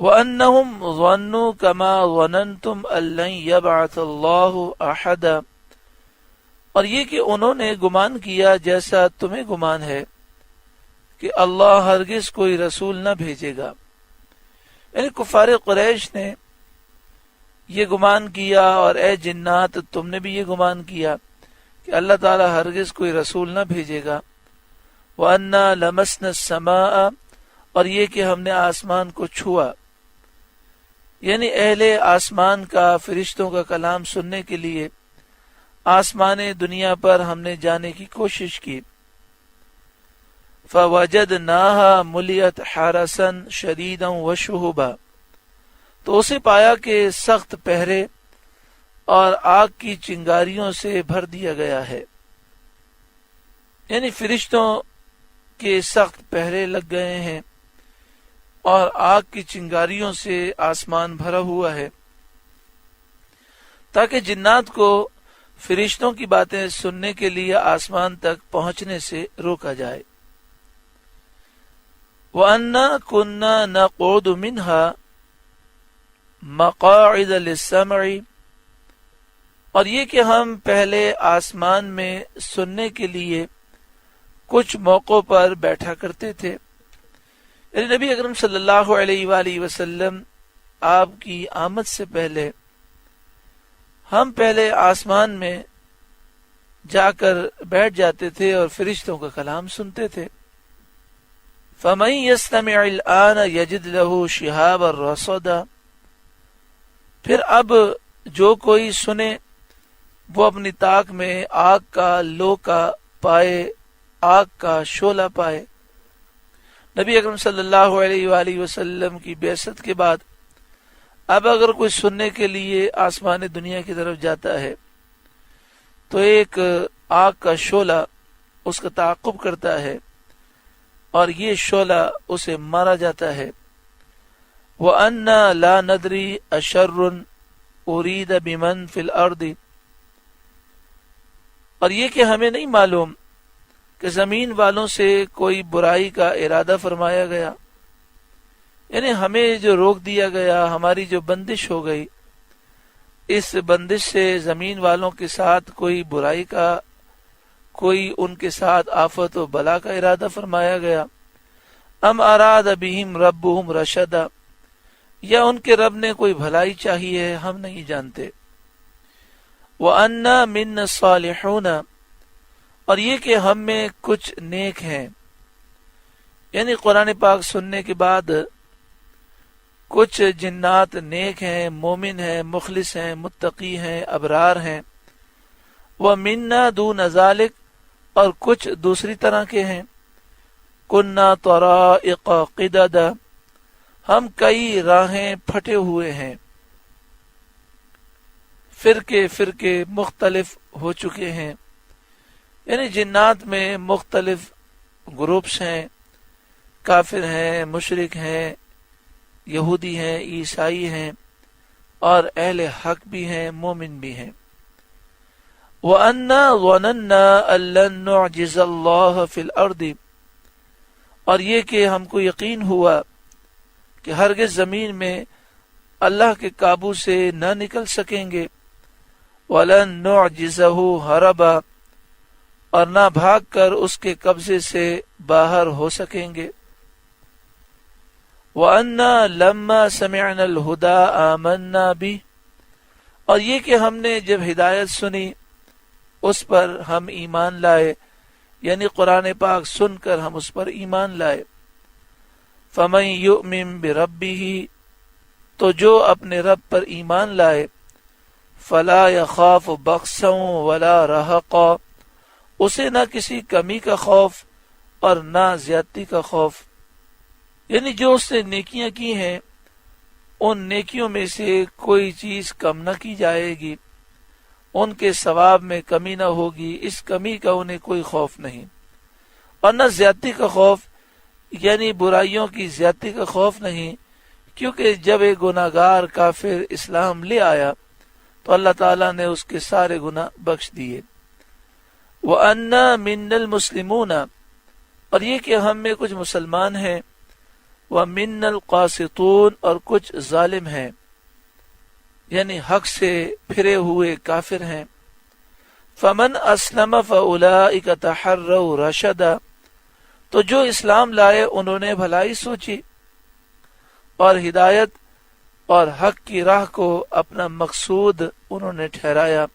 وَأَنَّهُمْ ظَنُّوا كَمَا ظَنَنْتُمْ أَن لَّن يَبْعَثَ اللَّهُ أَحَدًا، اور یہ کہ انہوں نے گمان کیا جیسا تمہیں گمان ہے کہ اللہ ہرگز کوئی رسول نہ بھیجے گا. یعنی کفار قریش نے یہ گمان کیا، اور اے جنات تم نے بھی یہ گمان کیا کہ اللہ تعالیٰ ہرگز کوئی رسول نہ بھیجے گا. وَأَنَّا لَمَسْنَا السَّمَاءَ، اور یہ کہ ہم نے آسمان کو چھوا، یعنی اہل آسمان کا فرشتوں کا کلام سننے کے لیے آسمان دنیا پر ہم نے جانے کی کوشش کی. فَوَجَدْنَاهَا مُلِئَتْ حَرَسًا شَدِيدًا وَشُهُبًا، تو اسے پایا کہ سخت پہرے اور آگ کی چنگاریوں سے بھر دیا گیا ہے. یعنی فرشتوں کے سخت پہرے لگ گئے ہیں اور آگ کی چنگاریوں سے آسمان بھرا ہوا ہے، تاکہ جنات کو فرشتوں کی باتیں سننے کے لیے آسمان تک پہنچنے سے روکا جائے. وَأَنَّا كُنَّا نَقْعُدُ مِنْهَا مَقَاعِدَ لِلسَّمْعِ، اور یہ کہ ہم پہلے آسمان میں سننے کے لیے کچھ موقعوں پر بیٹھا کرتے تھے. یعنی نبی اکرم صلی اللہ علیہ وآلہ وسلم آپ کی آمد سے پہلے ہم پہلے آسمان میں جا کر بیٹھ جاتے تھے اور فرشتوں کا کلام سنتے تھے. فَمَن يَسْتَمِعِ الْآنَ يَجِدْ لَهُ شِهَابًا رَّصَدًا، پھر اب جو کوئی سنے وہ اپنی طاق میں آگ کا لوکا پائے، آگ کا شعلہ پائے. نبی اکرم صلی اللہ علیہ وآلہ وسلم کی بعثت کے بعد اب اگر کوئی سننے کے لیے آسمان دنیا کی طرف جاتا ہے تو ایک آگ کا شعلہ اس کا تعاقب کرتا ہے، اور یہ شعلہ اسے مارا جاتا ہے. وَأَنَّا لَا نَدْرِي أَشَرٌ أُرِيدَ بِمَنْ فِي الْأَرْضِ، اور یہ کہ ہمیں نہیں معلوم کہ زمین والوں سے کوئی برائی کا ارادہ فرمایا گیا. یعنی ہمیں جو روک دیا گیا، ہماری جو بندش ہو گئی، اس بندش سے زمین والوں کے ساتھ کوئی برائی کا، کوئی ان کے ساتھ آفت و بلا کا ارادہ فرمایا گیا. ام اراد بہم ربہم رشدا، یا ان کے رب نے کوئی بھلائی چاہی ہے، ہم نہیں جانتے. وَأَنَّا مِنَّا الصَّالِحُونَ، اور یہ کہ ہم میں کچھ نیک ہیں. یعنی قرآن پاک سننے کے بعد کچھ جنات نیک ہیں، مومن ہیں، مخلص ہیں، متقی ہیں، ابرار ہیں. وَمِنَّا دُونَ ذَلِكَ، اور کچھ دوسری طرح کے ہیں. كُنَّا طَرَائِقَ قِدَدًا، ہم کئی راہیں پھٹے ہوئے ہیں، فرقے فرقے مختلف ہو چکے ہیں. یعنی جنات میں مختلف گروپس ہیں، کافر ہیں، مشرک ہیں، یہودی ہیں، عیسائی ہیں، اور اہل حق بھی ہیں، مومن بھی ہیں. وَأَنَّا ظَنَنَّا أَن لَّن نُّعْجِزَ اللَّهَ فِي الْأَرْضِ، اور یہ کہ ہم کو یقین ہوا کہ ہرگز زمین میں اللہ کے قابو سے نہ نکل سکیں گے. وَلَن نُّعْجِزَهُ هَرَبًا، اور نہ بھاگ کر اس کے قبضے سے باہر ہو سکیں گے. وَأَنَّا لَمَّا سَمِعْنَا الْهُدَىٰ آمَنَّا بِهِ، اور یہ کہ ہم نے جب ہدایت سنی اس پر ہم ایمان لائے. یعنی قرآن پاک سن کر ہم اس پر ایمان لائے. فَمَن يُؤْمِن بِرَبِّهِ، تو جو اپنے رب پر ایمان لائے. فَلَا يَخَافُ بَخْسًا وَلَا رَهَقًا، اسے نہ کسی کمی کا خوف اور نہ زیادتی کا خوف. یعنی جو اس نے نیکیاں کی ہیں ان نیکیوں میں سے کوئی چیز کم نہ کی جائے گی، ان کے ثواب میں کمی نہ ہوگی، اس کمی کا انہیں کوئی خوف نہیں. اور نہ زیادتی کا خوف، یعنی برائیوں کی زیادتی کا خوف نہیں، کیونکہ جب ایک گناہگار کافر اسلام لے آیا تو اللہ تعالیٰ نے اس کے سارے گناہ بخش دیے. وَأَنَّا مِنَّا الْمُسْلِمُونَ، اور یہ کہ ہم میں کچھ مسلمان ہیں. وَمِنَّ الْقَاسِطُونَ اور کچھ ظالم ہیں یعنی حق سے پھرے ہوئے کافر ہیں. فَمَنْ أَسْلَمَ فَأُولَئِكَ تَحَرَّوْا رَشَدًا تو جو اسلام لائے انہوں نے بھلائی سوچی اور ہدایت اور حق کی راہ کو اپنا مقصود انہوں نے ٹھہرایا.